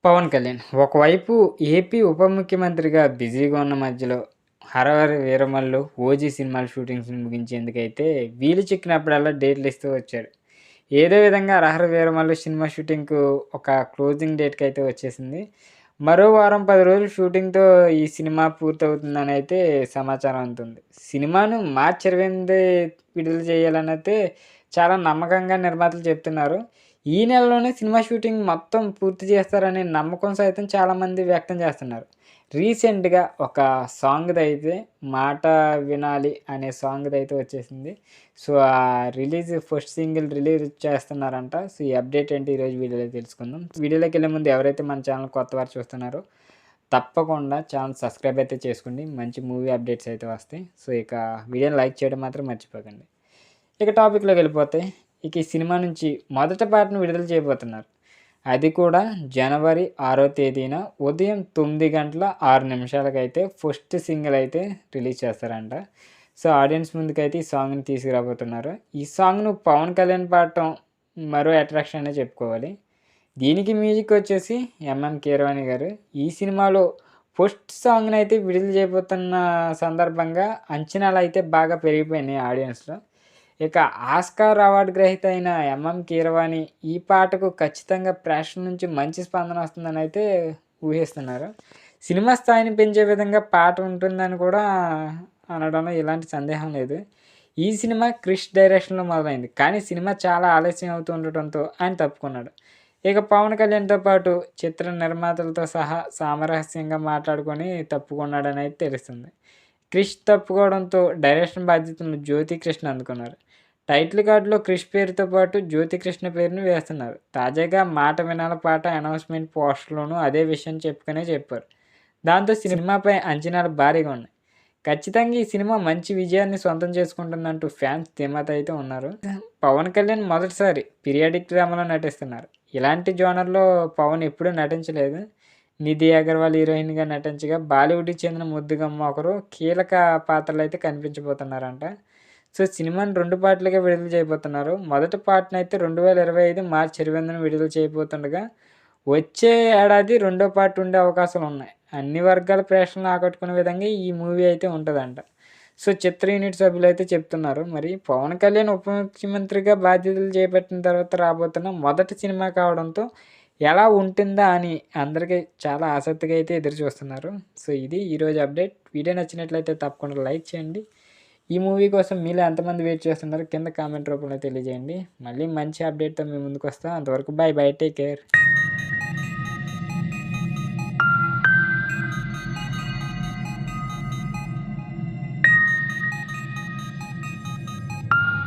పవన్ కళ్యాణ్ ఒకవైపు ఏపీ ఉప ముఖ్యమంత్రిగా బిజీగా ఉన్న మధ్యలో 'హరహర వీరమల్లు', 'ఓజీ' సినిమాల షూటింగ్స్‌ని ముగించేందుకైతే వీలు చిక్కినప్పుడల్లా డేట్లు ఇస్తూ వచ్చాడు. ఏదో విధంగా 'హరహర వీరమల్లు' సినిమా షూటింగ్‌కు ఒక క్లోజింగ్ డేట్‌కైతే వచ్చేసింది. మరో వారం 10 రోజులు షూటింగ్‌తో ఈ సినిమా పూర్తవుతుందనైతే సమాచారం అందుతుంది. సినిమాను మార్చి 28 విడుదల చేయాలనైతే చాలా నమ్మకంగా నిర్మాతలు చెప్తున్నారు. ఈ నెలలోనే సినిమా షూటింగ్ మొత్తం పూర్తి చేస్తారనే నమ్మకం సైతం చాలామంది వ్యక్తం చేస్తున్నారు. రీసెంట్‌గా ఒక సాంగ్‌దైతే 'మాట వినాలి' అనే సాంగ్‌దైతే వచ్చేసింది. సో, ఫస్ట్ సింగిల్ రిలీజ్ చేస్తున్నారంట. సో, ఈ అప్డేట్ ఏంటి ఈరోజు వీడియోలో తెలుసుకుందాం. వీడియోలోకెళ్ళే ముందు ఎవరైతే మన ఛానల్ కొత్తవారు చూస్తున్నారో తప్పకుండా ఛానల్ సబ్స్క్రైబ్ అయితే చేసుకోండి. మంచి మూవీ అప్డేట్స్ అయితే వస్తాయి. సో, ఇక వీడియోని లైక్ చేయడం మాత్రం మర్చిపోకండి. ఇక టాపిక్‌లోకి వెళ్ళిపోతే ఇక ఈ సినిమా నుంచి మొదటి పార్ట్‌ని విడుదల చేయబోతున్నారు. అది కూడా జనవరి 6వ తేదీన ఉదయం 9 గంటల 6 నిమిషాలకైతే ఫస్ట్ సింగిల్ అయితే రిలీజ్ చేస్తారంట. సో, ఆడియన్స్ ముందుకైతే ఈ సాంగ్‌ని తీసుకురాబోతున్నారు. ఈ సాంగ్‌ను పవన్ కళ్యాణ్ పాడటం మరో అట్రాక్షన్ అనే చెప్పుకోవాలి. దీనికి మ్యూజిక్ వచ్చేసి ఎంఎం కీరవాణి గారు. ఈ సినిమాలో ఫస్ట్ సాంగ్‌ని అయితే విడుదల చేయబోతున్న సందర్భంగా అంచనాలైతే బాగా పెరిగిపోయినాయి ఆడియన్స్‌లో. ఇక ఆస్కార్ అవార్డు గ్రహీత అయిన ఎంఎం కీరవాణి ఈ పాటకు ఖచ్చితంగా ప్రేక్షకుల నుంచి మంచి స్పందన వస్తుందని అయితే ఊహిస్తున్నారు. సినిమా స్థాయిని పెంచే విధంగా పాట ఉంటుందని కూడా అనడంలో ఎలాంటి సందేహం లేదు. ఈ సినిమా క్రిష్ డైరెక్షన్‌లో మొదలైంది. కానీ సినిమా చాలా ఆలస్యం అవుతూ ఉండటంతో ఆయన తప్పుకున్నాడు. ఇక పవన్ కళ్యాణ్‌తో పాటు చిత్ర నిర్మాతలతో సహా సామరస్యంగా మాట్లాడుకొని తప్పుకున్నాడని అయితే తెలుస్తుంది. క్రిష్ తప్పుకోవడంతో డైరెక్షన్ బాధ్యతలను జ్యోతి కృష్ణ అందుకున్నారు. టైటిల్ కార్డులో క్రిష్ పేరుతో పాటు జ్యోతి కృష్ణ పేరును వేస్తున్నారు. తాజాగా 'మాట వినాల' పాట అనౌన్స్‌మెంట్ పోస్టర్‌లోనూ అదే విషయం చెప్పారు. దాంతో సినిమాపై అంచనాలు భారీగా ఉన్నాయి. ఖచ్చితంగా ఈ సినిమా మంచి విజయాన్ని సొంతం చేసుకుంటుందంటూ ఫ్యాన్స్ ధీమాతో అయితే ఉన్నారు. పవన్ కళ్యాణ్ మొదటిసారి పీరియాడిక్ డ్రామాలో నటిస్తున్నారు. ఇలాంటి జోనర్‌లో పవన్ ఎప్పుడూ నటించలేదు. నిధి అగర్వాల్ హీరోయిన్‌గా నటించగా బాలీవుడ్‌కి చెందిన ముద్దుగుమ్మ ఒకరు కీలక పాత్రలో అయితే కనిపించబోతున్నారంట. సో, సినిమాని 2 పార్ట్లుగా విడుదల చేయబోతున్నారు. మొదటి పార్ట్‌నైతే 2025 మార్చి 28న విడుదల చేయబోతుండగా, వచ్చే ఏడాది రెండో పార్ట్ ఉండే అవకాశాలున్నాయి. అన్ని వర్గాల ప్రేక్షకులను ఆకట్టుకునే విధంగా ఈ మూవీ అయితే ఉంటదంట. సో, చిత్ర యూనిట్ సభ్యులైతే చెప్తున్నారు. మరి పవన్ కళ్యాణ్ ఉప ముఖ్యమంత్రిగా బాధ్యతలు చేపట్టిన తర్వాత రాబోతున్న మొదటి సినిమా కావడంతో ఎలా ఉంటుందా అని అందరికీ చాలా ఆసక్తిగా అయితే ఎదురు చూస్తున్నారు. సో, ఇది ఈరోజు అప్డేట్. వీడియో నచ్చినట్లయితే తప్పకుండా లైక్ చేయండి. ఈ మూవీ కోసం మీలో ఎంతమంది వెయిట్ చేస్తున్నారో కింద కామెంట్ రూపంలో తెలియజేయండి. మళ్ళీ మంచి అప్డేట్‌తో మీ ముందుకు వస్తా. అంతవరకు బాయ్ బాయ్. Take care.